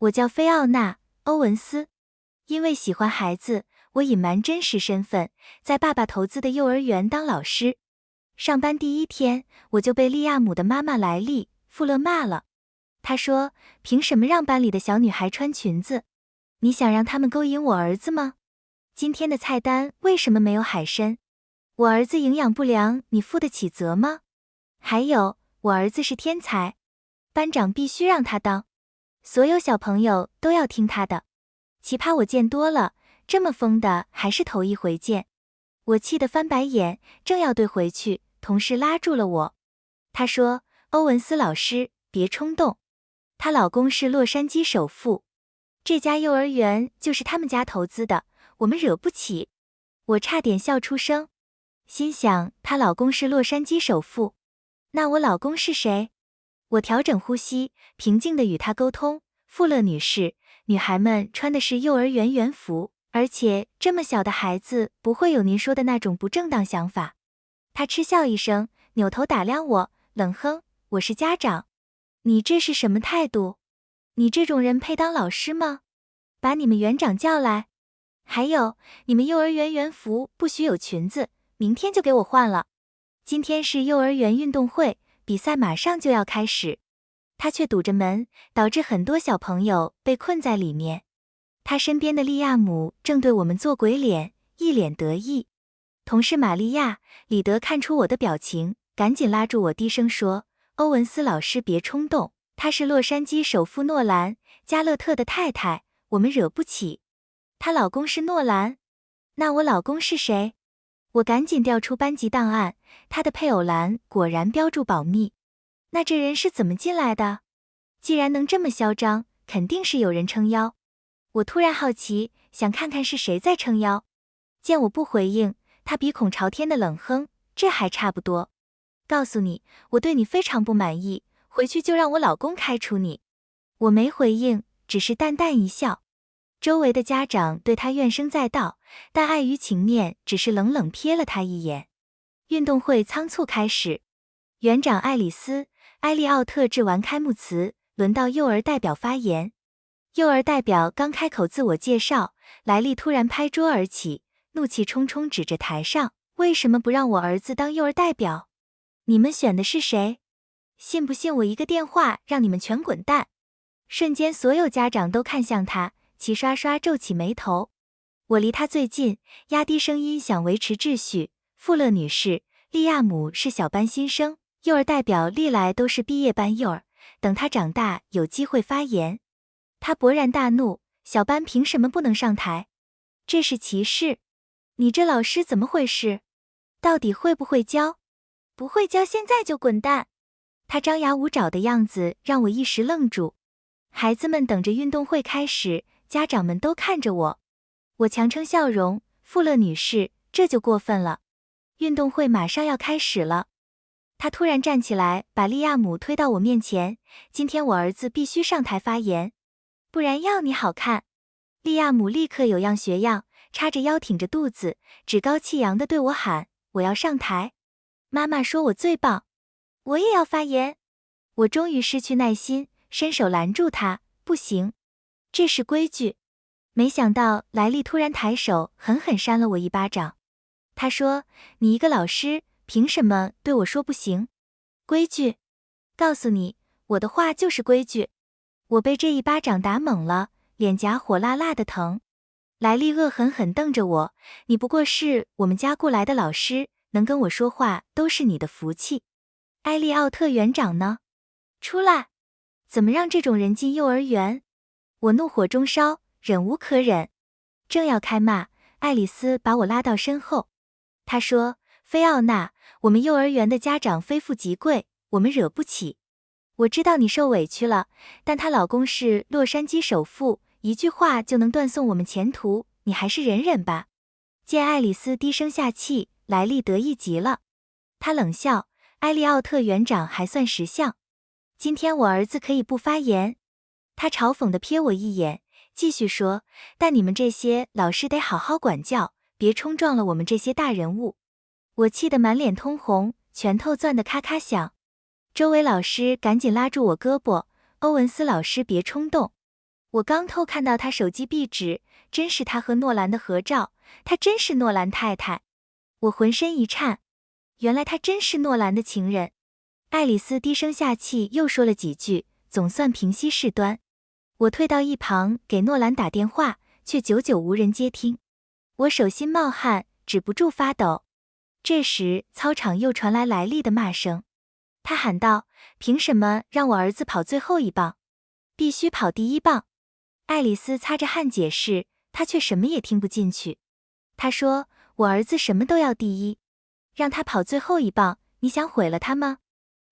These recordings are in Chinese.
我叫菲奥娜·欧文斯。因为喜欢孩子，我隐瞒真实身份，在爸爸投资的幼儿园当老师。上班第一天，我就被利亚姆的妈妈莱莉·富勒骂了。她说：凭什么让班里的小女孩穿裙子？你想让他们勾引我儿子吗？今天的菜单为什么没有海参？我儿子营养不良，你负得起责吗？还有，我儿子是天才，班长必须让他当，所有小朋友都要听他的。奇葩我见多了，这么疯的还是头一回见。我气得翻白眼，正要怼回去，同事拉住了我。他说：欧文斯老师，别冲动。她老公是洛杉矶首富，这家幼儿园就是他们家投资的，我们惹不起。我差点笑出声，心想她老公是洛杉矶首富，那我老公是谁？我调整呼吸，平静地与她沟通。富勒女士，女孩们穿的是幼儿园园服，而且这么小的孩子不会有您说的那种不正当想法。她嗤笑一声，扭头打量我，冷哼：我是家长。你这是什么态度？你这种人配当老师吗？把你们园长叫来。还有，你们幼儿园园服不许有裙子，明天就给我换了。今天是幼儿园运动会，比赛马上就要开始。他却堵着门，导致很多小朋友被困在里面。他身边的利亚姆正对我们做鬼脸，一脸得意。同事玛利亚·里德看出我的表情，赶紧拉住我，低声说：欧文斯老师别冲动，她是洛杉矶首富诺兰·加勒特的太太，我们惹不起。她老公是诺兰？那我老公是谁？我赶紧调出班级档案，他的配偶栏果然标注保密。那这人是怎么进来的？既然能这么嚣张，肯定是有人撑腰。我突然好奇，想看看是谁在撑腰。见我不回应，他鼻孔朝天的冷哼：这还差不多。告诉你，我对你非常不满意，回去就让我老公开除你。我没回应，只是淡淡一笑。周围的家长对他怨声载道，但碍于情面，只是冷冷瞥了他一眼。运动会仓促开始，园长爱丽丝·埃利奥特致完开幕词，轮到幼儿代表发言。幼儿代表刚开口自我介绍，莱莉突然拍桌而起，怒气冲冲指着台上：为什么不让我儿子当幼儿代表？你们选的是谁？信不信我一个电话让你们全滚蛋？瞬间所有家长都看向他，齐刷刷皱起眉头。我离他最近，压低声音想维持秩序。富勒女士，利亚姆是小班新生，幼儿代表历来都是毕业班幼儿，等他长大有机会发言。他勃然大怒，小班凭什么不能上台？这是歧视！你这老师怎么回事？到底会不会教？不会教现在就滚蛋！他张牙舞爪的样子让我一时愣住。孩子们等着运动会开始，家长们都看着我。我强撑笑容：富勒女士，这就过分了。运动会马上要开始了。他突然站起来，把利亚姆推到我面前。今天我儿子必须上台发言，不然要你好看。利亚姆立刻有样学样，叉着腰挺着肚子，趾高气扬地对我喊：我要上台。妈妈说我最棒。我也要发言。我终于失去耐心，伸手拦住他：不行，这是规矩。没想到莱莉突然抬手狠狠扇了我一巴掌。她说：你一个老师，凭什么对我说不行？规矩？告诉你，我的话就是规矩。我被这一巴掌打懵了，脸颊火辣辣的疼。莱莉恶狠狠瞪着我：你不过是我们家雇来的老师，能跟我说话都是你的福气。埃利奥特园长呢？出来！怎么让这种人进幼儿园？我怒火中烧，忍无可忍，正要开骂，爱丽丝把我拉到身后。她说：菲奥娜，我们幼儿园的家长非富即贵，我们惹不起。我知道你受委屈了，但她老公是洛杉矶首富，一句话就能断送我们前途，你还是忍忍吧。见爱丽丝低声下气，莱莉得意极了。她冷笑：埃利奥特园长还算识相，今天我儿子可以不发言。他嘲讽地瞥我一眼，继续说：但你们这些老师得好好管教，别冲撞了我们这些大人物。我气得满脸通红，拳头攥得咔咔响。周围老师赶紧拉住我胳膊：欧文斯老师别冲动。我刚偷看到他手机壁纸，真是他和诺兰的合照，他真是诺兰太太。我浑身一颤，原来他真是诺兰的情人。爱丽丝低声下气又说了几句，总算平息事端。我退到一旁给诺兰打电话，却久久无人接听。我手心冒汗，止不住发抖。这时操场又传来莱利的骂声，他喊道：凭什么让我儿子跑最后一棒？必须跑第一棒。爱丽丝擦着汗解释，她却什么也听不进去。她说：我儿子什么都要第一，让他跑最后一棒，你想毁了他吗？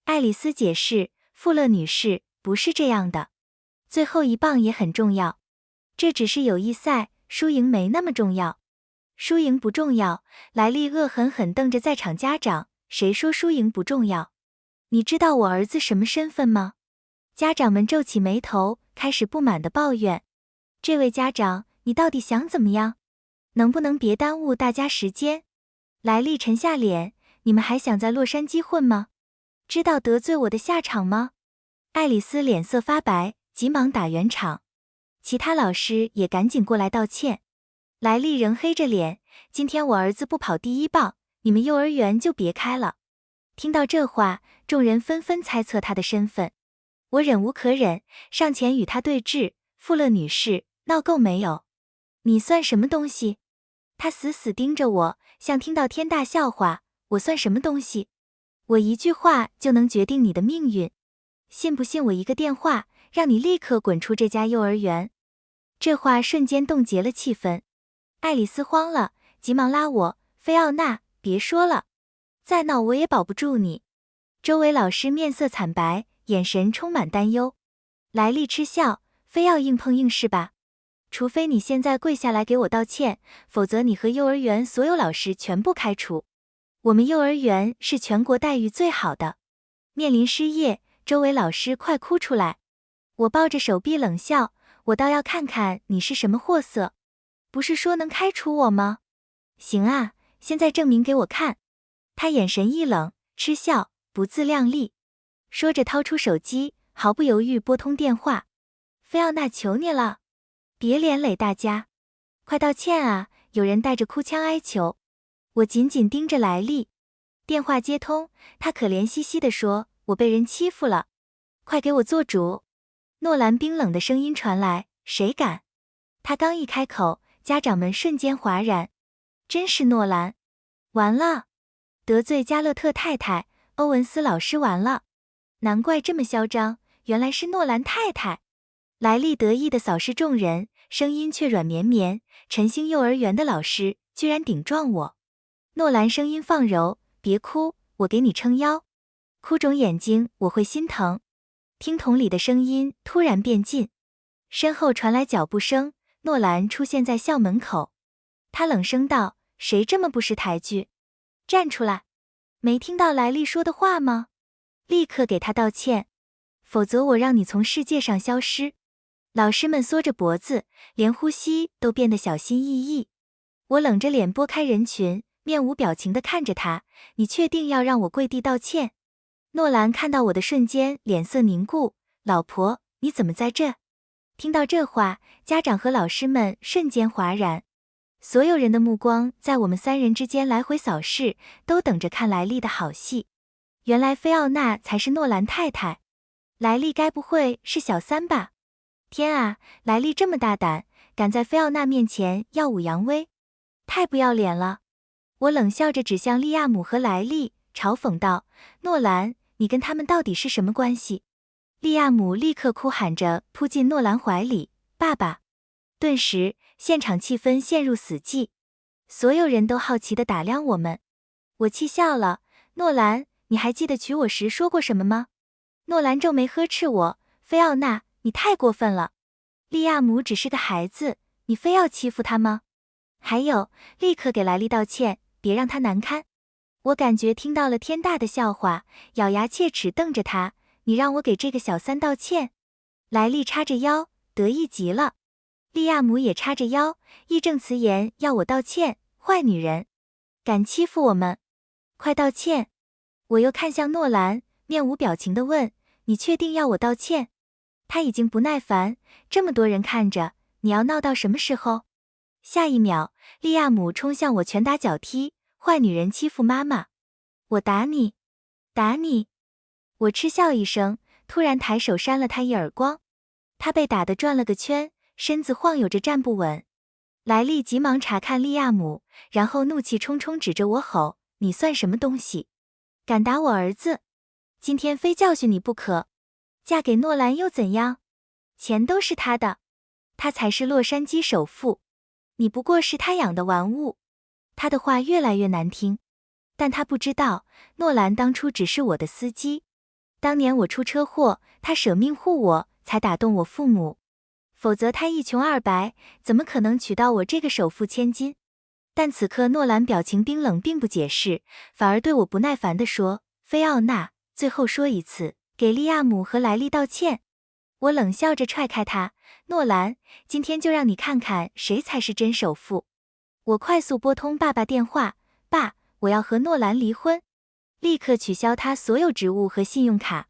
爱丽丝解释：富勒女士，不是这样的，最后一棒也很重要，这只是友谊赛，输赢没那么重要。输赢不重要，莱利恶狠狠瞪着在场家长，谁说输赢不重要？你知道我儿子什么身份吗？家长们皱起眉头，开始不满地抱怨。这位家长，你到底想怎么样？能不能别耽误大家时间？莱利沉下脸，你们还想在洛杉矶混吗？知道得罪我的下场吗？爱丽丝脸色发白，急忙打圆场。其他老师也赶紧过来道歉。莱利仍黑着脸，今天我儿子不跑第一棒，你们幼儿园就别开了。听到这话，众人纷纷猜测他的身份。我忍无可忍，上前与他对峙。富勒女士，闹够没有？你算什么东西？他死死盯着我，像听到天大笑话。我算什么东西？我一句话就能决定你的命运。信不信我一个电话，让你立刻滚出这家幼儿园？这话瞬间冻结了气氛。爱丽丝慌了，急忙拉我：菲奥娜，别说了，再闹我也保不住你。周围老师面色惨白，眼神充满担忧。莱利嗤笑：非要硬碰硬是吧？除非你现在跪下来给我道歉，否则你和幼儿园所有老师全部开除。我们幼儿园是全国待遇最好的。面临失业，周围老师快哭出来。我抱着手臂冷笑：我倒要看看你是什么货色。不是说能开除我吗？行啊，现在证明给我看。他眼神一冷，嗤笑：不自量力。说着掏出手机，毫不犹豫拨通电话。菲奥娜，求你了，别连累大家，快道歉啊！有人带着哭腔哀求。我紧紧盯着莱利。电话接通，他可怜兮兮地说：我被人欺负了，快给我做主。诺兰冰冷的声音传来：谁敢？他刚一开口，家长们瞬间哗然。真是诺兰，完了，得罪加勒特太太，欧文斯老师完了。难怪这么嚣张，原来是诺兰太太。莱利得意地扫视众人，声音却软绵绵：晨星幼儿园的老师居然顶撞我。诺兰声音放柔：别哭，我给你撑腰。哭肿眼睛，我会心疼。听筒里的声音突然变近，身后传来脚步声，诺兰出现在校门口。他冷声道：谁这么不识抬举？站出来！没听到莱利说的话吗？立刻给他道歉，否则我让你从世界上消失。老师们缩着脖子，连呼吸都变得小心翼翼。我冷着脸拨开人群，面无表情地看着他：你确定要让我跪地道歉？诺兰看到我的瞬间脸色凝固：老婆，你怎么在这？听到这话，家长和老师们瞬间哗然。所有人的目光在我们三人之间来回扫视，都等着看莱利的好戏。原来菲奥娜才是诺兰太太，莱利该不会是小三吧？天啊，莱利这么大胆，敢在菲奥娜面前耀武扬威，太不要脸了。我冷笑着指向利亚姆和莱利，嘲讽道：诺兰，你跟他们到底是什么关系？利亚姆立刻哭喊着扑进诺兰怀里：爸爸！顿时现场气氛陷入死寂，所有人都好奇地打量我们。我气笑了：诺兰，你还记得娶我时说过什么吗？诺兰皱眉呵斥我：菲奥娜，你太过分了。利亚姆只是个孩子，你非要欺负他吗？还有，立刻给莱利道歉，别让他难堪。我感觉听到了天大的笑话，咬牙切齿瞪着他：你让我给这个小三道歉？莱利叉着腰，得意极了。利亚姆也叉着腰，义正辞严要我道歉：坏女人，敢欺负我们，快道歉！我又看向诺兰，面无表情地问：你确定要我道歉？他已经不耐烦，这么多人看着，你要闹到什么时候？下一秒，利亚姆冲向我，拳打脚踢，坏女人欺负妈妈，我打你，打你！我嗤笑一声，突然抬手扇了他一耳光，他被打得转了个圈，身子晃悠着站不稳。莱利急忙查看利亚姆，然后怒气冲冲指着我吼：“你算什么东西？敢打我儿子？今天非教训你不可！嫁给诺兰又怎样？钱都是他的，他才是洛杉矶首富，你不过是他养的玩物。”他的话越来越难听，但他不知道，诺兰当初只是我的司机。当年我出车祸，他舍命护我，才打动我父母。否则他一穷二白，怎么可能娶到我这个首富千金？但此刻诺兰表情冰冷，并不解释，反而对我不耐烦地说：“菲奥娜，最后说一次，给利亚姆和莱利道歉。”我冷笑着踹开他：“诺兰，今天就让你看看谁才是真首富。”我快速拨通爸爸电话：“爸，我要和诺兰离婚，立刻取消他所有职务和信用卡。”